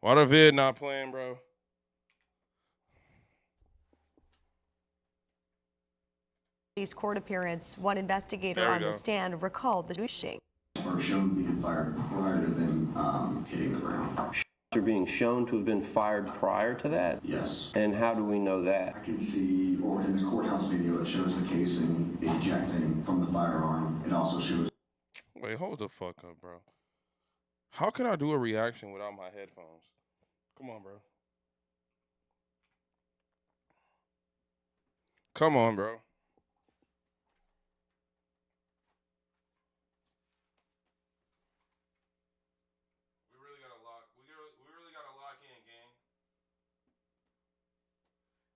Why the vid not playing, bro? Court appearance, one investigator on the stand recalled the shooting. Are shown to be fired prior to them hitting the ground. Are being shown to have been fired prior to that? Yes. And how do we know that? I can see, or in the courthouse video, it shows the casing ejecting from the firearm. It also shows. Wait, hold the fuck up, bro. How can I do a reaction without my headphones? Come on, bro. Come on, bro. We really gotta lock in, gang.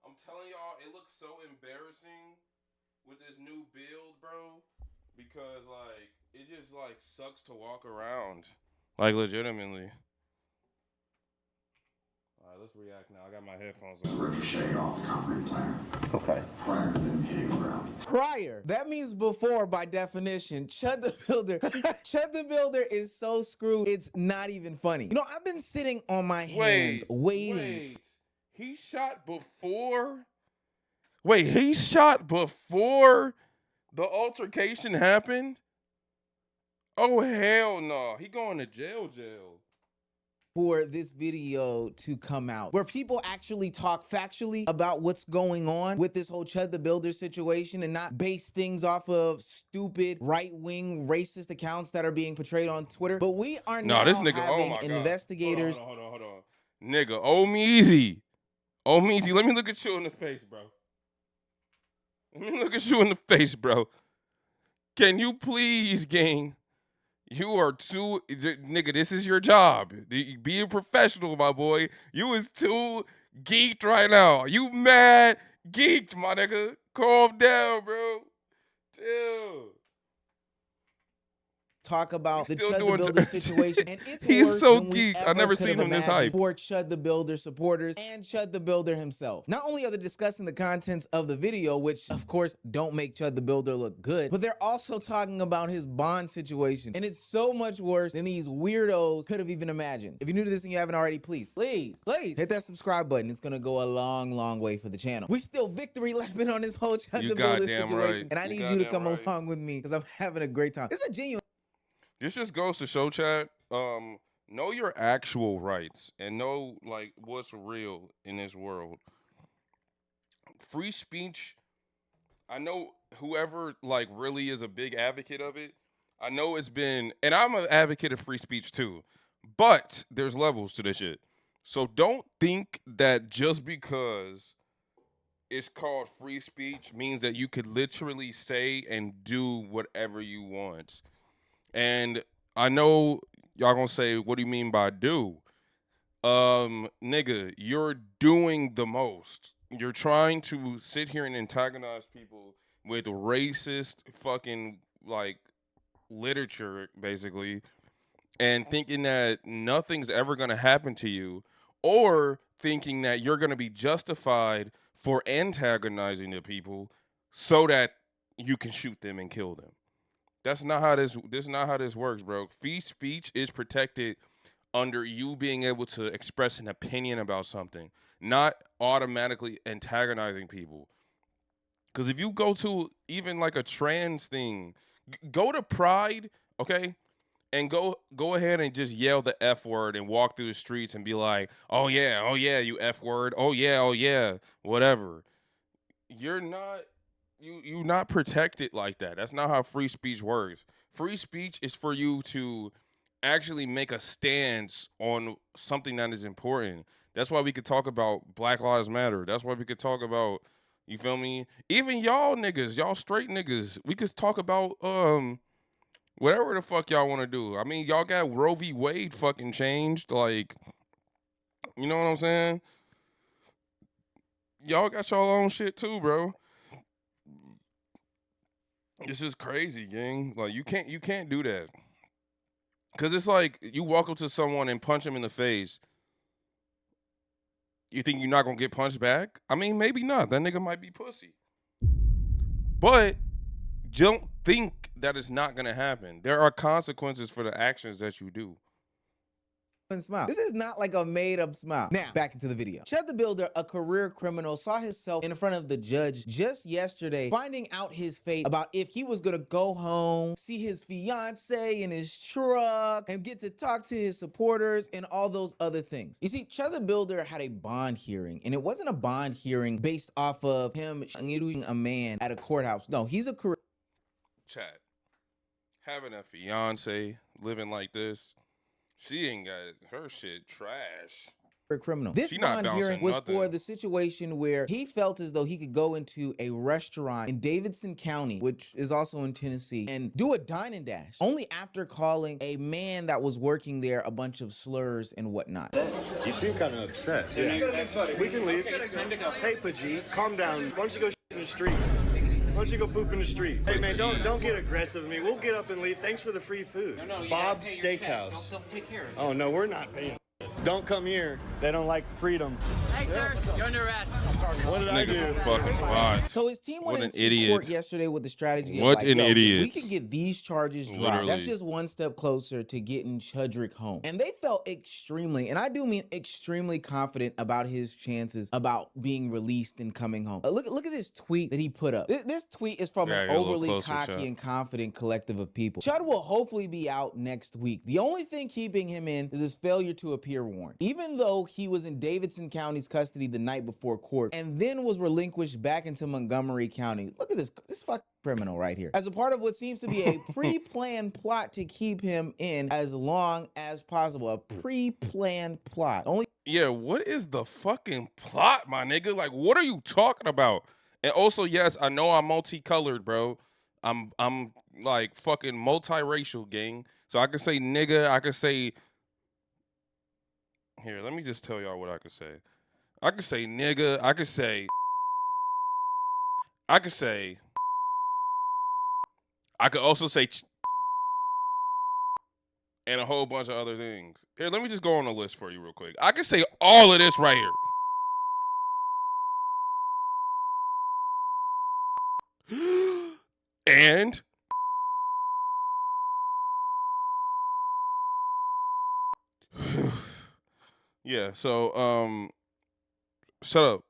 I'm telling y'all, it looks so embarrassing with this new build, bro. Because like it just like sucks to walk around. Like legitimately. Alright, let's react now. I got my headphones on. Ricochet off the concrete planter. Okay. Prior to them hitting the ground. Prior. That means before by definition. Chud the Builder. Chud the Builder is so screwed, it's not even funny. You know, I've been sitting on my hands waiting. Wait. He shot before? Wait, he shot before the altercation happened? Oh, hell no. He going to jail. For this video to come out, where people actually talk factually about what's going on with this whole Chud the Builder situation and not base things off of stupid right-wing racist accounts that are being portrayed on Twitter. But we are now this nigga, having oh my investigators. God. Hold on. Nigga, Omeezy. Let me look at you in the face, bro. Can you please, gang? You are too, nigga, this is your job. Be a professional, my boy. You is too geeked right now. You mad geeked, my nigga. Calm down, bro. Chill. Talk about the Chud the Builder situation, and it's He's worse so than we geeked. ever I never could seen have him this imagined hype. for Chud the Builder supporters and Chud the Builder himself. Not only are they discussing the contents of the video, which of course don't make Chud the Builder look good, but they're also talking about his bond situation, and it's so much worse than these weirdos could have even imagined. If you're new to this and you haven't already, please hit that subscribe button. It's gonna go a long way for the channel. We still victory lapping on this whole Chud the Builder situation, right. and I need you to come along with me because I'm having a great time. This is a genuine. This just goes to show, chat, know your actual rights and know, like, what's real in this world. Free speech, I know whoever, like, really is a big advocate of it, I know it's been, and I'm an advocate of free speech, too, but there's levels to this shit. So don't think that just because it's called free speech means that you could literally say and do whatever you want. And I know y'all gonna say, what do you mean by do? Nigga, you're doing the most. You're trying to sit here and antagonize people with racist fucking, like, literature, basically, and thinking that nothing's ever gonna happen to you, or thinking that you're gonna be justified for antagonizing the people so that you can shoot them and kill them. That's not how this is not how this works, bro. Free speech is protected under you being able to express an opinion about something, not automatically antagonizing people. Because if you go to even like a trans thing, go to Pride, okay, and go ahead and just yell the F word and walk through the streets and be like, oh yeah, you F word, oh yeah, whatever. You're not. You not protected like that. That's not how free speech works. Free speech is for you to actually make a stance on something that is important. That's why we could talk about Black Lives Matter. That's why we could talk about, you feel me? Even y'all niggas, y'all straight niggas, we could talk about whatever the fuck y'all want to do. I mean, y'all got Roe v. Wade fucking changed. Like, you know what I'm saying? Y'all got y'all own shit too, bro. This is crazy, gang. Like you can't do that. Cause it's like you walk up to someone and punch them in the face. You think you're not gonna get punched back? I mean, maybe not. That nigga might be pussy. But don't think that it's not gonna happen. There are consequences for the actions that you do. smile. This is not like a made-up smile. Now, back into the video. Chud the Builder, a career criminal, saw himself in front of the judge just yesterday, finding out his fate about if he was gonna go home, see his fiance in his truck, and get to talk to his supporters and all those other things. You see, Chud the Builder had a bond hearing, and it wasn't a bond hearing based off of him shooting a man at a courthouse. No, he's a career. Chat. Having a fiance living like this, she ain't got her shit trash. Criminal. This bond hearing was for the situation where he felt as though he could go into a restaurant in Davidson County, which is also in Tennessee, and do a dine and dash, only after calling a man that was working there a bunch of slurs and whatnot. You seem kind of upset. Yeah. We can leave. Hey, Pajit, calm down. Why don't you go shit in the street? Why don't you go poop in the street? Hey man, don't get aggressive with me. We'll get up and leave. Thanks for the free food. No, Bob's Steakhouse. They'll take care of it. Oh no, we're not paying. Don't come here. They don't like freedom. Hey sir, you're under arrest. What did I do? Niggas a fucking bot. So his team went into idiot. court yesterday with the strategy What of like, an idiot. we can get these charges dropped. Literally. That's just one step closer to getting Chudrick home. And they felt extremely, and I do mean extremely confident about his chances about being released and coming home. Look at this tweet that he put up. This tweet is from an overly cocky and confident collective of people. Chud will hopefully be out next week. The only thing keeping him in is his failure to appear warrant. Even though he was in Davidson County's custody the night before court and then was relinquished back into Montgomery County. Look at this fucking criminal right here. As a part of what seems to be a pre-planned plot to keep him in as long as possible. A pre-planned plot. Yeah, what is the fucking plot, my nigga? Like, what are you talking about? And also, yes, I know I'm multicolored, bro. I'm like fucking multiracial, gang. So I can say nigga, I can say... Here, let me just tell y'all what I could say. I could say nigga, I could say... I could also say... And a whole bunch of other things. Here, let me just go on the list for you real quick. I could say all of this right here. And... Yeah, so, shut up.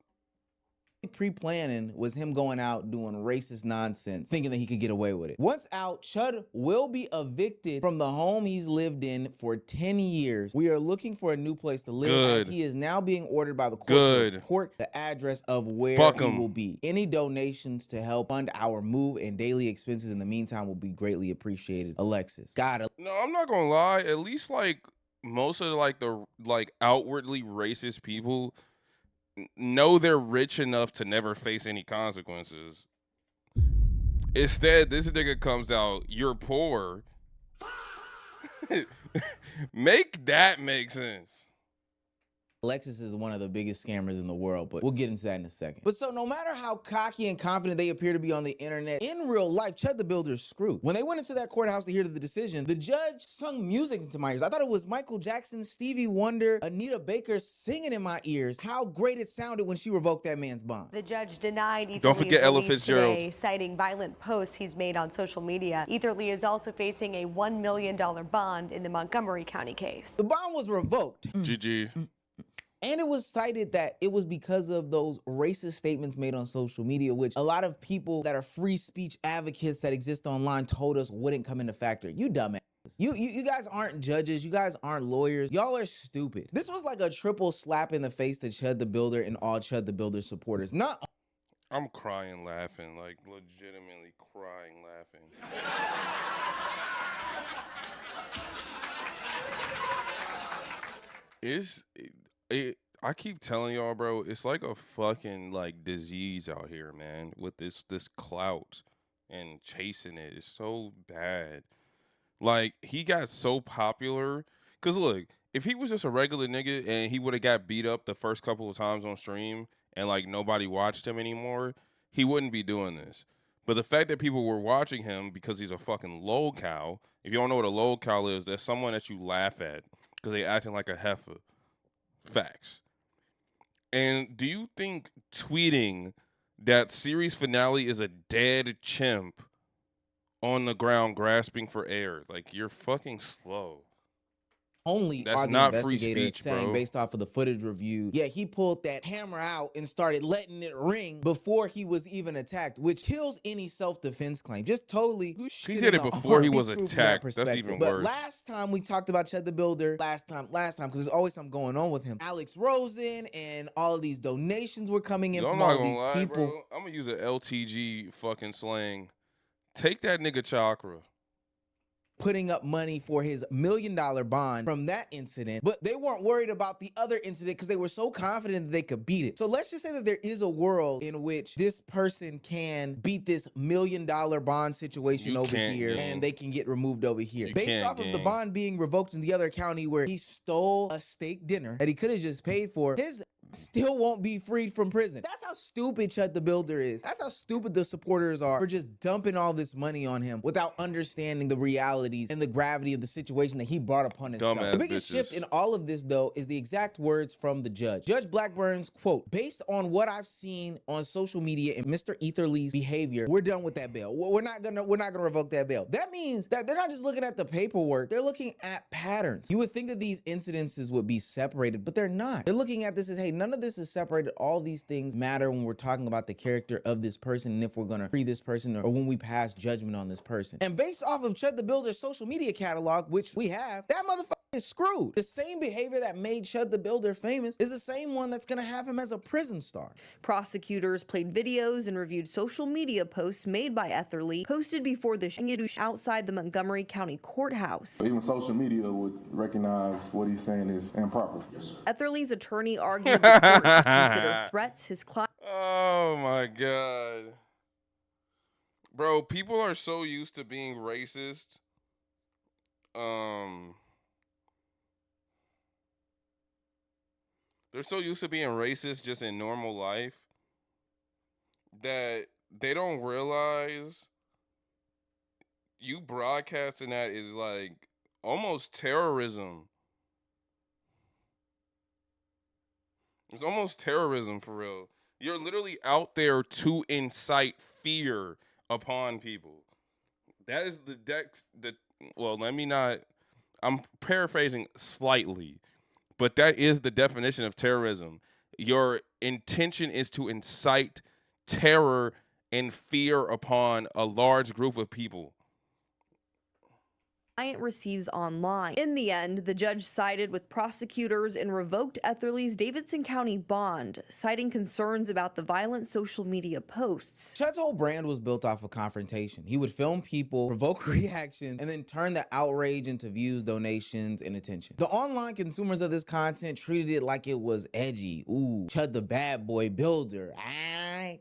Pre-planning was him going out doing racist nonsense, thinking that he could get away with it. Once out, Chud will be evicted from the home he's lived in for 10 years. We are looking for a new place to live as he is now being ordered by the court to report the address of where he will be. Any donations to help fund our move and daily expenses in the meantime will be greatly appreciated. Alexis. No, I'm not gonna lie. At least like most of the outwardly racist people know they're rich enough to never face any consequences. Instead, this nigga comes out, you're poor. Make that make sense. Alexis is one of the biggest scammers in the world, but we'll get into that in a second. But so no matter how cocky and confident they appear to be on the internet, in real life, Chud the Builder's screwed. When they went into that courthouse to hear the decision, the judge sung music into my ears. I thought it was Michael Jackson, Stevie Wonder, Anita Baker singing in my ears how great it sounded when she revoked that man's bond. The judge denied Ether Don't forget Ella Fitzgerald today, citing violent posts he's made on social media. Ether Lee is also facing a $1 million bond in the Montgomery County case. The bond was revoked. GG. And it was cited that it was because of those racist statements made on social media, which a lot of people that are free speech advocates that exist online told us wouldn't come into factor. You dumbass. You guys aren't judges. You guys aren't lawyers. Y'all are stupid. This was like a triple slap in the face to Chud the Builder and all Chud the Builder supporters. I'm crying laughing, like legitimately crying laughing. I keep telling y'all, bro, it's like a fucking like disease out here, man, with this clout and chasing it. It's so bad. Like, he got so popular. Cause look, if he was just a regular nigga and he would have got beat up the first couple of times on stream and like nobody watched him anymore, he wouldn't be doing this. But the fact that people were watching him because he's a fucking lol cow, if you don't know what a lol cow is, that's someone that you laugh at because they acting like a heifer. Facts. And do you think tweeting that series finale is a dead chimp on the ground grasping for air, like, you're fucking slow? only That's are the not free investigators speech, saying bro. based off of the footage reviewed. Yeah, he pulled that hammer out and started letting it ring before he was even attacked, which kills any self-defense claim. Just totally He did it before he was attacked. That's even but worse. last time we talked about Chud the Builder, last time, because there's always something going on with him. Alex Rosen and all of these donations were coming in Yo, I'm from not all of gonna these lie, people. bro. I'm gonna use an LTG fucking slang. Take that nigga chakra. Putting up money for his $1 million bond from that incident, but they weren't worried about the other incident because they were so confident that they could beat it. So let's just say that there is a world in which this person can beat this $1 million bond situation You over can't, here, gang. and they can get removed over here. You Based can't, off of the gang. bond being revoked in the other county where he stole a steak dinner that he could have just paid for, his still won't be freed from prison. That's how stupid Chud the Builder is. That's how stupid the supporters are for just dumping all this money on him without understanding the realities and the gravity of the situation that he brought upon himself. Dumbass The biggest shift bitches. in all of this, though, is the exact words from the judge. Judge Blackburn's quote, "Based on what I've seen on social media and Mr. Etherly's behavior, we're done with that bail. We're not gonna revoke that bail." That means that they're not just looking at the paperwork, they're looking at patterns. You would think that these incidences would be separated, but they're not. They're looking at this as, hey, none of this is separated. All these things matter when we're talking about the character of this person and if we're gonna free this person or when we pass judgment on this person. And based off of Chud the Builder's social media catalog, which we have, that motherfucker is screwed. The same behavior that made Chud the Builder famous is the same one that's gonna have him as a prison star. Prosecutors played videos and reviewed social media posts made by Etherly, posted before the shooting outside the Montgomery County Courthouse. Even social media would recognize what he's saying is improper. Etherly's attorney argued the court should consider threats his client. Oh my god. Bro, people are so used to being racist. They're so used to being racist just in normal life that they don't realize you broadcasting that is like almost terrorism. It's almost terrorism for real. You're literally out there to incite fear upon people. That is well, let me not, I'm paraphrasing slightly, but that is the definition of terrorism. Your intention is to incite terror and fear upon a large group of people. Client receives online. In the end, the judge sided with prosecutors and revoked Etherly's Davidson County bond, citing concerns about the violent social media posts. Chud's whole brand was built off of confrontation. He would film people, provoke reaction, and then turn the outrage into views, donations, and attention. The online consumers of this content treated it like it was edgy. Ooh, Chud the bad boy builder.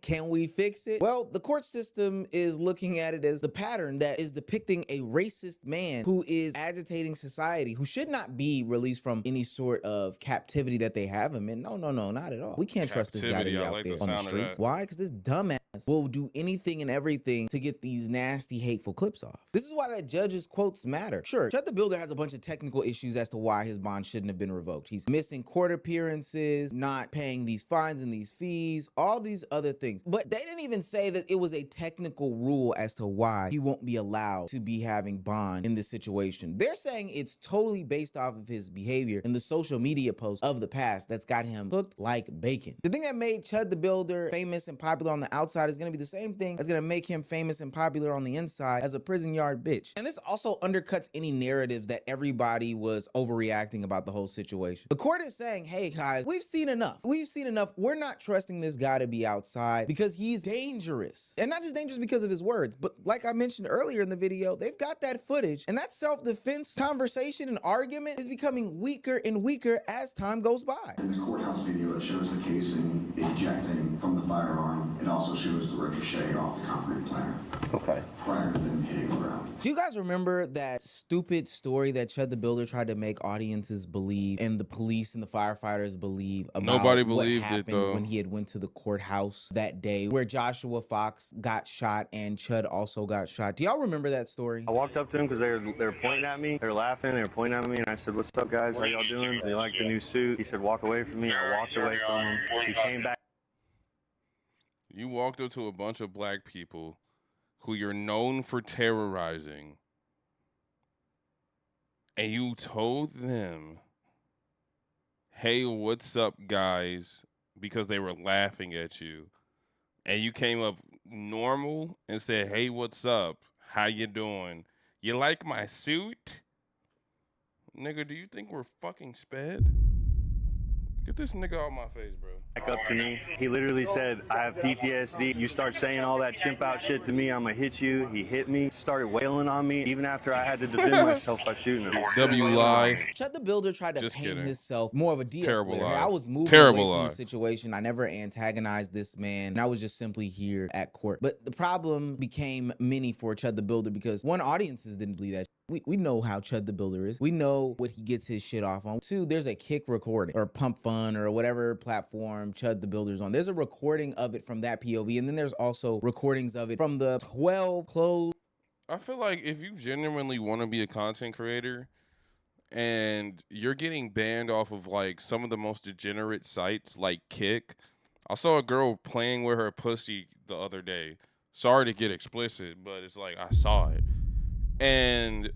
Can we fix it? Well, the court system is looking at it as the pattern that is depicting a racist man who is agitating society, who should not be released from any sort of captivity that they have him in. No, not at all. We can't trust this guy to be out there on the streets. Why? Because this dumbass will do anything and everything to get these nasty, hateful clips off. This is why that judge's quotes matter. Sure, Chud the Builder has a bunch of technical issues as to why his bond shouldn't have been revoked. He's missing court appearances, not paying these fines and these fees, all these other things. But they didn't even say that it was a technical rule as to why he won't be allowed to be having bond in this situation. They're saying it's totally based off of his behavior in the social media posts of the past that's got him cooked like bacon. The thing that made Chud the Builder famous and popular on the outside is going to be the same thing that's going to make him famous and popular on the inside as a prison yard bitch. And this also undercuts any narratives that everybody was overreacting about the whole situation. The court is saying, hey guys, we've seen enough. We've seen enough. We're not trusting this guy to be outside because he's dangerous. And not just dangerous because of his words, but like I mentioned earlier in the video, they've got that footage, and that self-defense conversation and argument is becoming weaker and weaker as time goes by. In the courthouse video, it shows the casing ejecting from the firearm. It also shows the ricochet off the concrete planter. Okay. Prior to them hitting the ground. Do you guys remember that stupid story that Chud the Builder tried to make audiences believe and the police and the firefighters believe about Nobody what believed it, happened though. when he had went to the courthouse that day where Joshua Fox got shot and Chud also got shot? Do y'all remember that story? I walked up to him because they were pointing at me. They were laughing. They were pointing at me, and I said, "What's up, guys? How y'all doing? They like the new suit." He said, "Walk away from me." I walked away from him. He came back. You walked up to a bunch of black people who you're known for terrorizing, and you told them, hey, what's up, guys, because they were laughing at you, and you came up normal and said, hey, what's up? How you doing? You like my suit? Nigga, do you think we're fucking sped? Get this nigga out my face, bro. Back up to me. He literally said, I have PTSD. You start saying all that chimp out shit to me, I'm gonna hit you. He hit me, started wailing on me, even after I had to defend myself by shooting him. W lie. Chud the Builder tried to Just paint kidding. himself more of a Terrible de-escalator. lie. I was moving Terrible away from lie. the situation. I never antagonized this man. And I was just simply here at court. But the problem became many for Chud the Builder because one, audiences didn't believe that. We know how Chud the Builder is. We know what he gets his shit off on. Two, there's a Kick recording or Pump Fun or whatever platform Chud the Builder's on. There's a recording of it from that POV, and then there's also recordings of it from the 12 closed. I feel like if you genuinely want to be a content creator and you're getting banned off of like some of the most degenerate sites like Kick. I saw a girl playing with her pussy the other day. Sorry to get explicit, but it's like I saw it. And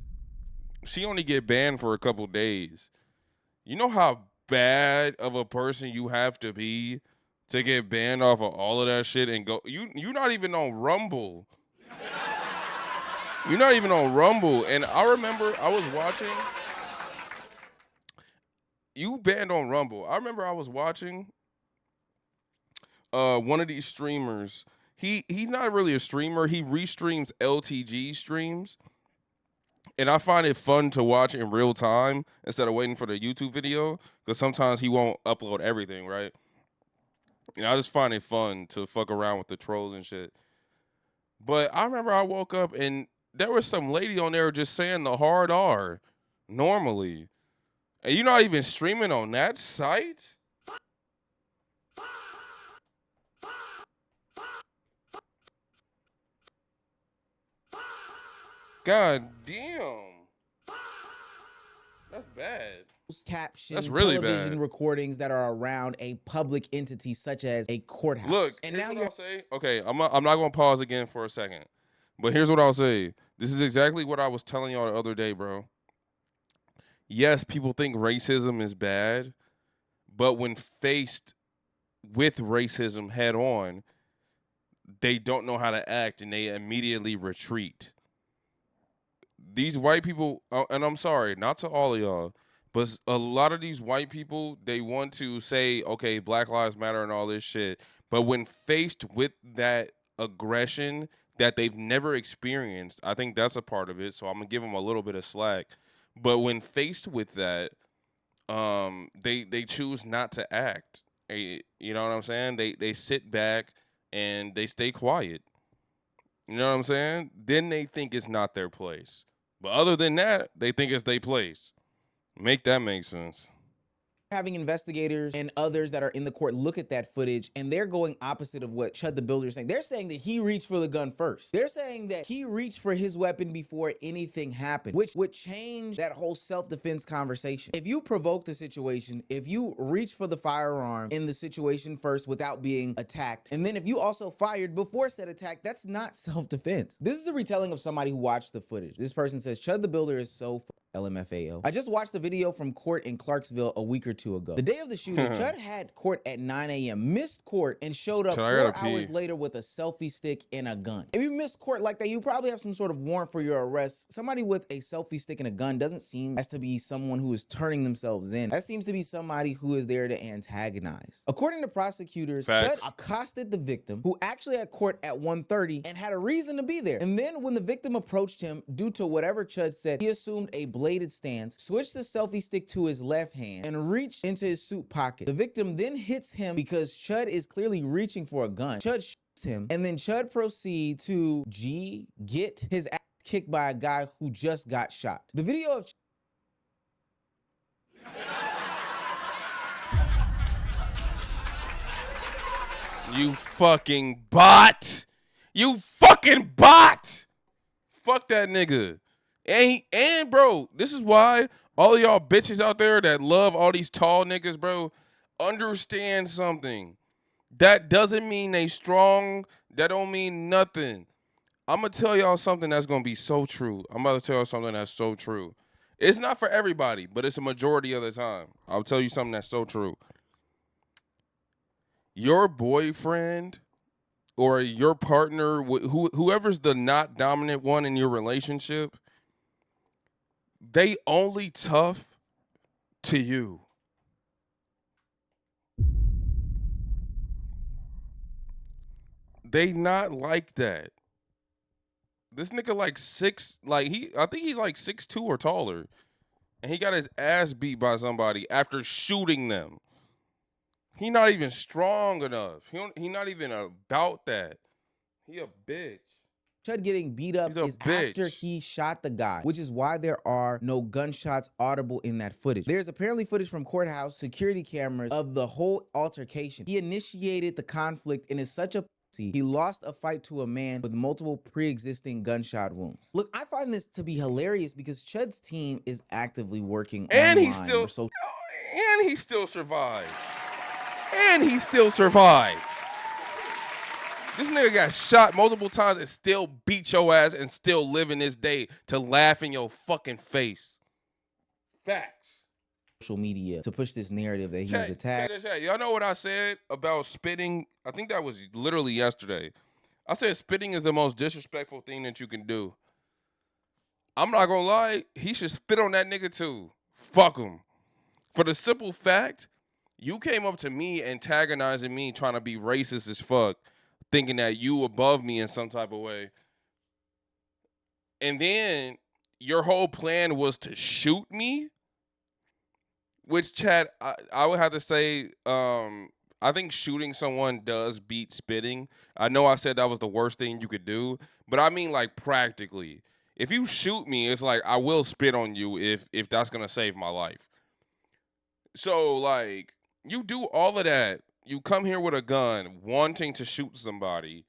she only get banned for a couple days. You know how bad of a person you have to be to get banned off of all of that shit and go you're not even on Rumble. You're not even on Rumble. And I remember I was watching. You banned on Rumble. I remember I was watching one of these streamers. He's not really a streamer. He restreams LTG streams. And I find it fun to watch in real time instead of waiting for the YouTube video because sometimes he won't upload everything, right? And I just find it fun to fuck around with the trolls and shit. But I remember I woke up and there was some lady on there just saying the hard R normally. And you're not even streaming on that site? God damn. That's bad. Caption, That's really television bad. recordings that are around a public entity such as a courthouse. Look, and here's now what I'll say. Okay, I'm not going to pause again for a second. But here's what I'll say. This is exactly what I was telling y'all the other day, bro. Yes, people think racism is bad, but when faced with racism head on, they don't know how to act and they immediately retreat. These white people, and I'm sorry, not to all of y'all, but a lot of these white people, they want to say, okay, Black Lives Matter and all this shit. But when faced with that aggression that they've never experienced, I think that's a part of it. So I'm going to give them a little bit of slack. But when faced with that, they choose not to act. You know what I'm saying? They sit back and they stay quiet. You know what I'm saying? Then they think it's not their place. But other than that, they think it's their place. Make that make sense. having investigators and others that are in the court look at that footage, and they're going opposite of what Chud the Builder is saying. They're saying that he reached for the gun first. They're saying that he reached for his weapon before anything happened, which would change that whole self-defense conversation. If you provoke the situation, if you reach for the firearm in the situation first without being attacked, and then if you also fired before said attack, that's not self-defense. This is a retelling of somebody who watched the footage. This person says, Chud the Builder is so LMFAO. I just watched a video from court in Clarksville a week or two ago. The day of the shooting, Chud had court at 9 a.m., missed court, and showed up 4 hours later with a selfie stick and a gun. If you miss court like that, you probably have some sort of warrant for your arrest. Somebody with a selfie stick and a gun doesn't seem as to be someone who is turning themselves in. That seems to be somebody who is there to antagonize. According to prosecutors, Chud accosted the victim, who actually had court at 1:30 and had a reason to be there. And then when the victim approached him, due to whatever Chud said, he assumed a bladed stance, switched the selfie stick to his left hand, and reached into his suit pocket. The victim then hits him because Chud is clearly reaching for a gun. Chud shoots him, and then Chud proceeds to get his ass kicked by a guy who just got shot. The video of You fucking bot! You fucking bot! Fuck that nigga. And bro, this is why all of y'all bitches out there that love all these tall niggas, bro, understand something. That doesn't mean they strong. That don't mean nothing. I'm going to tell y'all something that's going to be so true. I'm about to tell y'all something that's so true. It's not for everybody, but it's a majority of the time. I'll tell you something that's so true. Your boyfriend or your partner, whoever's the not dominant one in your relationship, they only tough to you. They not like that. This nigga like I think he's like 6'2" or taller. And he got his ass beat by somebody after shooting them. He not even strong enough. He not even about that. He a bitch. Chud getting beat up is after he shot the guy, which is why there are no gunshots audible in that footage. There's apparently footage from courthouse security cameras of the whole altercation. He initiated the conflict and is such a pussy. He lost a fight to a man with multiple pre-existing gunshot wounds. Look, I find this to be hilarious because Chud's team is actively working and online. He still survived. And he still survived. This nigga got shot multiple times and still beat your ass and still live in this day to laugh in your fucking face. Facts. Social media to push this narrative that he was attacked. Y'all know what I said about spitting? I think that was literally yesterday. I said spitting is the most disrespectful thing that you can do. I'm not gonna lie, he should spit on that nigga too. Fuck him. For the simple fact, you came up to me antagonizing me, trying to be racist as fuck, thinking that you above me in some type of way. And then your whole plan was to shoot me, which, Chad, I would have to say, I think shooting someone does beat spitting. I know I said that was the worst thing you could do, but I mean like practically. If you shoot me, it's like I will spit on you if that's going to save my life. So, like, you do all of that. You come here with a gun, wanting to shoot somebody.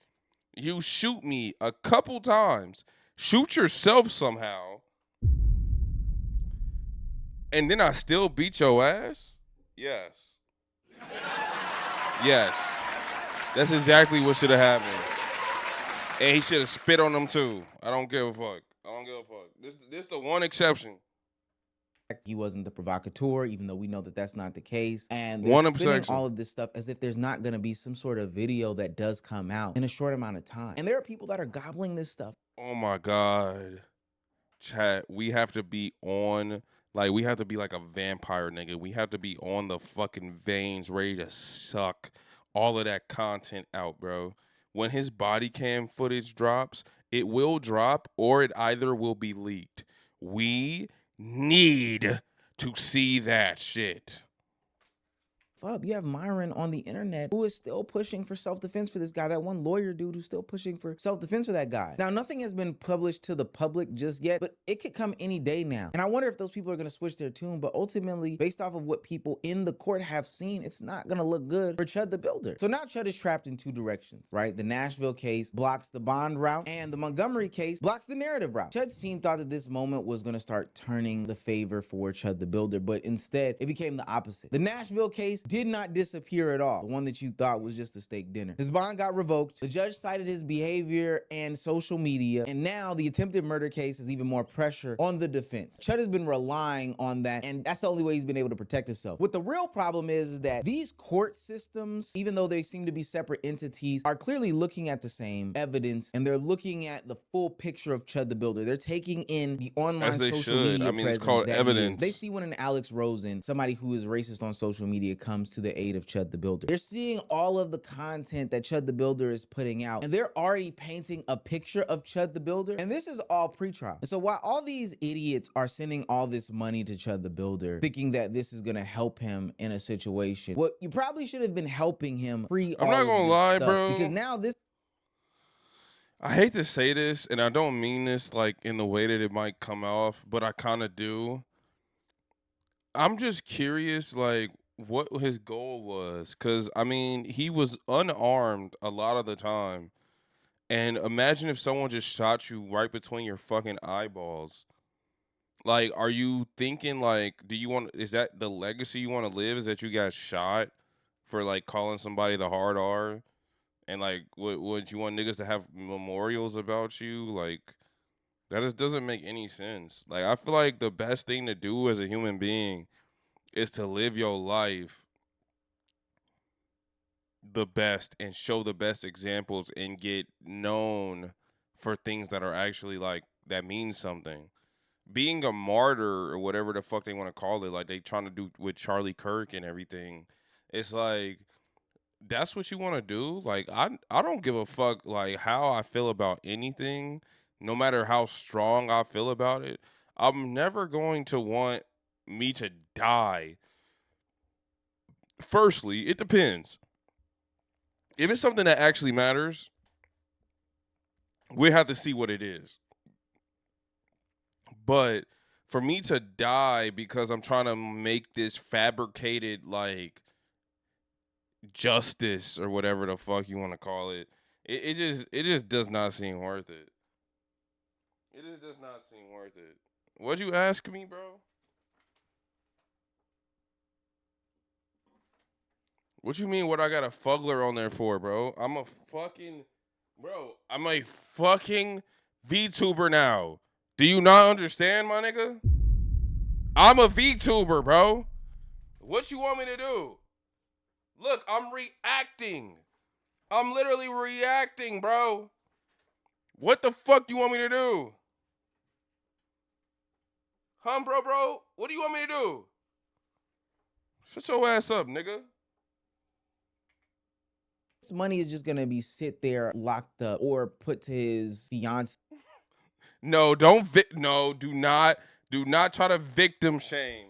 You shoot me a couple times. Shoot yourself somehow. And then I still beat your ass? Yes. Yes. That's exactly what should have happened. And he should have spit on them too. I don't give a fuck. This is the one exception. He wasn't the provocateur, even though we know that that's not the case. And they're spinning all of this stuff as if there's not going to be some sort of video that does come out in a short amount of time. And there are people that are gobbling this stuff. Oh my God. Chat, we have to be on, like, we have to be like a vampire, nigga. We have to be on the fucking veins, ready to suck all of that content out, bro. When his body cam footage drops, it will drop or it either will be leaked. We need to see that shit. You have Myron on the internet who is still pushing for self-defense for this guy. That one lawyer dude who's still pushing for self-defense for that guy. Now, nothing has been published to the public just yet, but it could come any day now. And I wonder if those people are going to switch their tune, but ultimately, based off of what people in the court have seen, it's not going to look good for Chud the Builder. So now Chud is trapped in two directions, right? The Nashville case blocks the bond route, and the Montgomery case blocks the narrative route. Chud's team thought that this moment was going to start turning the favor for Chud the Builder, but instead, it became the opposite. The Nashville case did not disappear at all. The one that you thought was just a steak dinner. His bond got revoked. The judge cited his behavior and social media. And now the attempted murder case has even more pressure on the defense. Chud has been relying on that, and that's the only way he's been able to protect himself. What the real problem is that these court systems, even though they seem to be separate entities, are clearly looking at the same evidence, and they're looking at the full picture of Chud the Builder. They're taking in the online social media I mean, presence it's called evidence. They see when an Alex Rosen, somebody who is racist on social media, comes to the aid of Chud the Builder. They're seeing all of the content that Chud the Builder is putting out, and they're already painting a picture of Chud the Builder, and this is all pre-trial. And so while all these idiots are sending all this money to Chud the Builder, thinking that this is gonna help him in a situation, well, you probably should have been helping him free. I'm not gonna lie, stuff, bro. because now this. I hate to say this, and I don't mean this like in the way that it might come off, but I kind of do. I'm just curious, like, what his goal was, because I mean, he was unarmed a lot of the time, and imagine if someone just shot you right between your fucking eyeballs. Like, are you thinking, like, is that the legacy you want to live, is that you got shot for like calling somebody the hard R, and like would you want niggas to have memorials about you? Like, That just doesn't make any sense. Like, I feel like the best thing to do as a human being is to live your life the best and show the best examples and get known for things that are actually like that mean something. Being a martyr or whatever the fuck they want to call it, like they trying to do with Charlie Kirk and everything, it's like that's what you want to do. Like I don't give a fuck like how I feel about anything, no matter how strong I feel about it. I'm never going to want me to die. Firstly, it depends. If it's something that actually matters, we have to see what it is. But for me to die because I'm trying to make this fabricated like justice or whatever the fuck you want to call it, it just does not seem worth it. It just does not seem worth it. What'd you ask me, bro? What you mean what I got a fuggler on there for, bro? I'm a fucking VTuber now. Do you not understand, my nigga? I'm a VTuber, bro. What you want me to do? Look, I'm reacting. I'm literally reacting, bro. What the fuck do you want me to do? Bro? What do you want me to do? Shut your ass up, nigga. This money is just gonna be sit there locked up or put to his fiance. No, do not try to victim shame.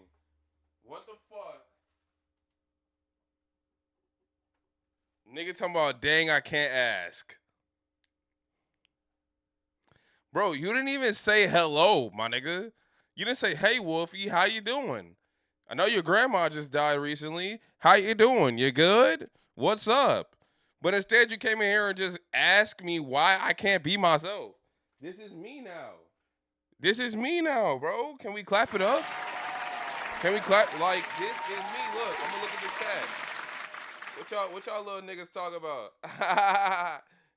What the fuck? Nigga talking about, dang, I can't ask. Bro, you didn't even say hello, my nigga. You didn't say, hey, Wolfie, how you doing? I know your grandma just died recently. How you doing? You good? What's up? But instead you came in here and just asked me why I can't be myself. This is me now. This is me now, bro. Can we clap it up? Can we clap? Like, this is me. Look, I'm gonna look at the chat. What y'all little niggas talk about?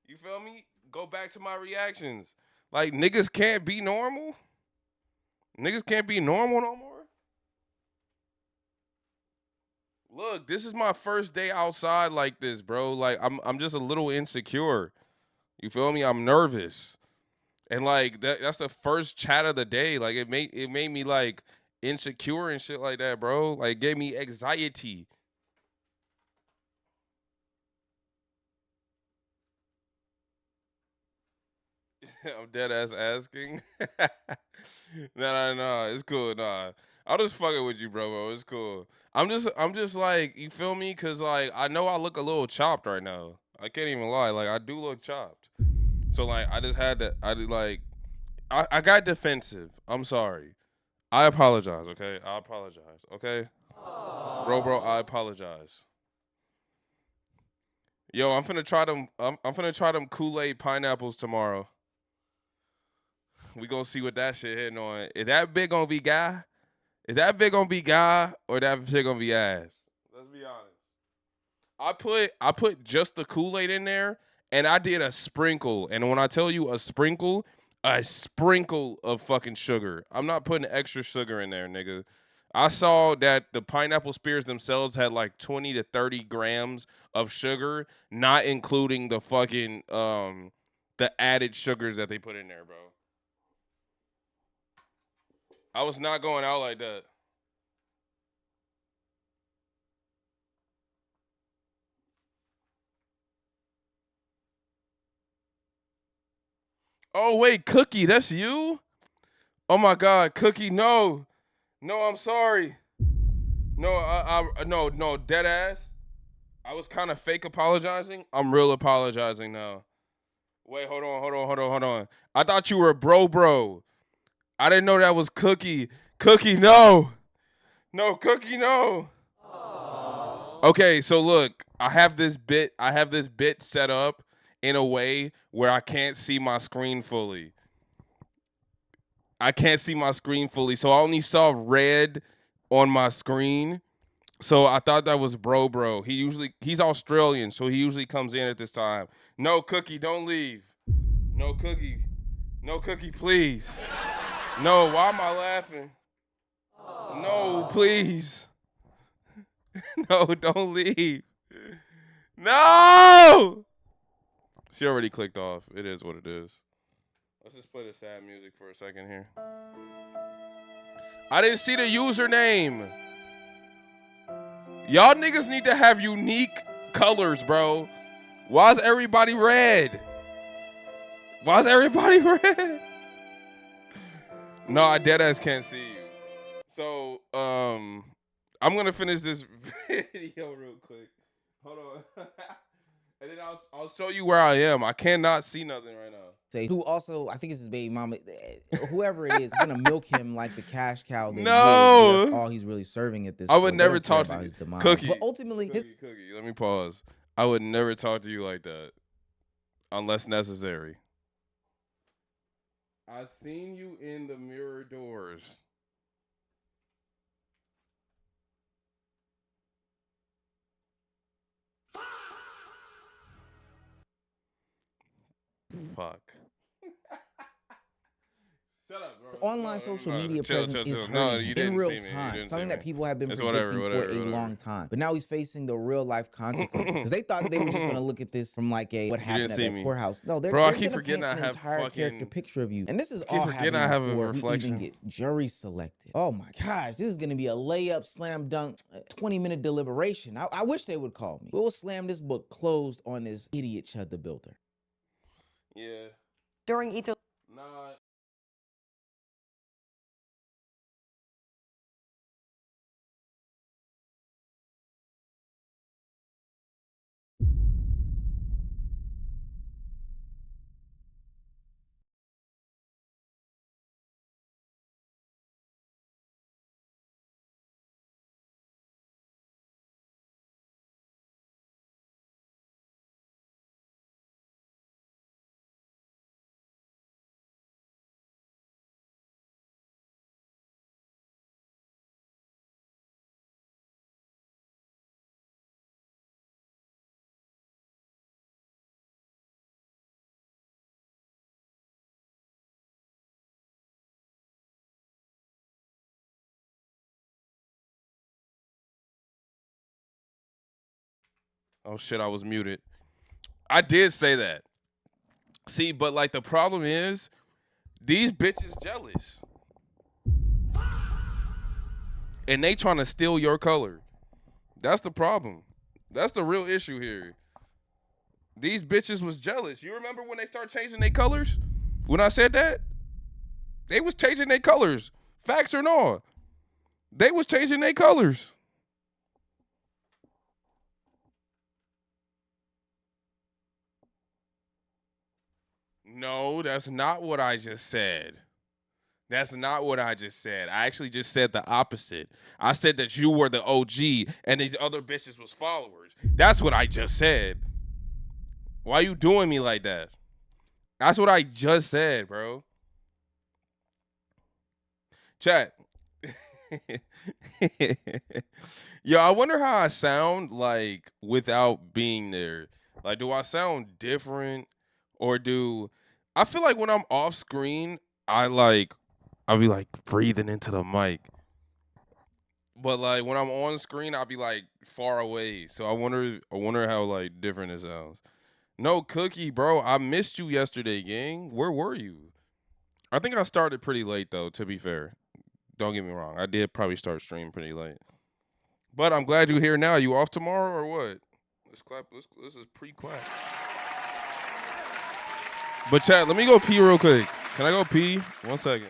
You feel me? Go back to my reactions. Like, niggas can't be normal? Niggas can't be normal no more? Look, this is my first day outside like this, bro. Like, I'm just a little insecure. You feel me? I'm nervous. And like that's the first chat of the day. Like it made me like insecure and shit like that, bro. Like gave me anxiety. I'm dead ass asking. Nah, it's cool. Nah. I'll just fucking with you, bro. It's cool. I'm just like, you feel me? Cause like I know I look a little chopped right now. I can't even lie. Like I do look chopped. So like I just had to I got defensive. I'm sorry. I apologize, okay? I apologize, okay? Bro, I apologize. Yo, I'm finna try them Kool-Aid pineapples tomorrow. We gonna see what that shit hitting on. Is that big gonna be guy? Is that big gonna be guy or that shit gonna be ass? Let's be honest. I put just the Kool-Aid in there and I did a sprinkle. And when I tell you a sprinkle of fucking sugar. I'm not putting extra sugar in there, nigga. I saw that the pineapple spears themselves had like 20 to 30 grams of sugar, not including the fucking the added sugars that they put in there, bro. I was not going out like that. Oh wait, Cookie, that's you? Oh my God, Cookie, no, I'm sorry. No, dead ass. I was kind of fake apologizing. I'm real apologizing now. Wait, hold on. I thought you were bro. I didn't know that was Cookie. Cookie, no. No, Cookie, no. Aww. Okay, so look, I have this bit set up in a way where I can't see my screen fully. So I only saw red on my screen. So I thought that was bro. He's Australian, so he usually comes in at this time. No, Cookie, don't leave. No, Cookie. No, Cookie, please. No, why am I laughing? No, please. No, don't leave. No! She already clicked off. It is what it is. Let's just play the sad music for a second here. I didn't see the username. Y'all niggas need to have unique colors, bro. Why is everybody red? Why is everybody red? No, I deadass can't see you. So, I'm gonna finish this video real quick. Hold on. And then I'll show you where I am. I cannot see nothing right now. Say who also, I think it's his baby mama, whoever it is gonna milk him like the cash cow. That No, that's all he's really serving at this I point. would They never don't care talk about to his demise. Cookie. But ultimately, Cookie, let me pause. I would never talk to you like that unless necessary. I've seen you in the mirror doors. Fuck. Shut up, bro. Online social media presence is hurting in real time. Something that people have been predicting for a long time. But now he's facing the real life consequences. Because they thought they were just going to look at this from like a what happened at that courthouse. No, they're bro, I going keep to forgetting paint I an have entire fucking character picture of you. And this is all forgetting I have a before reflection. we even get jury selected. Oh my gosh, this is going to be a layup, slam dunk, 20-minute deliberation. I wish they would call me. We'll slam this book closed on this idiot Chud the Builder. Yeah. During Ether. Nah. Oh shit, I was muted. I did say that. See, but like the problem is, these bitches jealous. And they trying to steal your color. That's the problem. That's the real issue here. These bitches was jealous. You remember when they started changing their colors? When I said that? They was changing their colors. Facts or no? They was changing their colors. No, that's not what I just said. That's not what I just said. I actually just said the opposite. I said that you were the OG and these other bitches was followers. That's what I just said. Why you doing me like that? That's what I just said, bro. Chat. Yo, I wonder how I sound like without being there. Like, do I sound different? Or I feel like when I'm off screen, I'll be like breathing into the mic. But like when I'm on screen, I'll be like far away. So I wonder how like different it sounds. No, Cookie, bro, I missed you yesterday, gang. Where were you? I think I started pretty late though, to be fair. Don't get me wrong. I did probably start streaming pretty late. But I'm glad you're here now. You off tomorrow or what? Let's clap. This is pre-clap. But chat, let me go pee real quick. Can I go pee? 1 second.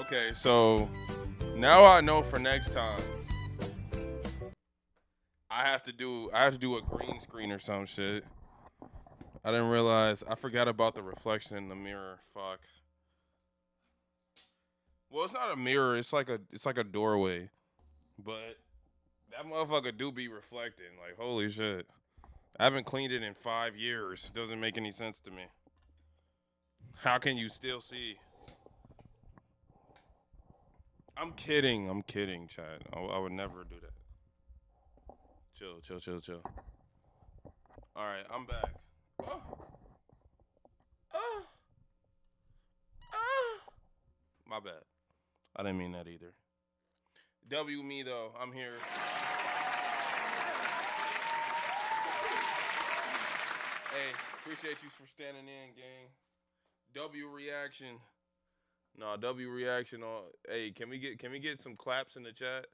Okay, so now I know for next time I have to do a green screen or some shit. I didn't realize. I forgot about the reflection in the mirror. Fuck. Well, it's not a mirror. It's like a doorway. But that motherfucker do be reflecting. Like, holy shit. I haven't cleaned it in 5 years. Doesn't make any sense to me. How can you still see? I'm kidding, Chad. I would never do that. Chill. All right, I'm back. My bad. I didn't mean that either. W me though. I'm here. Hey, appreciate you for standing in, gang. W reaction. No, W reaction on. Hey, can we get some claps in the chat?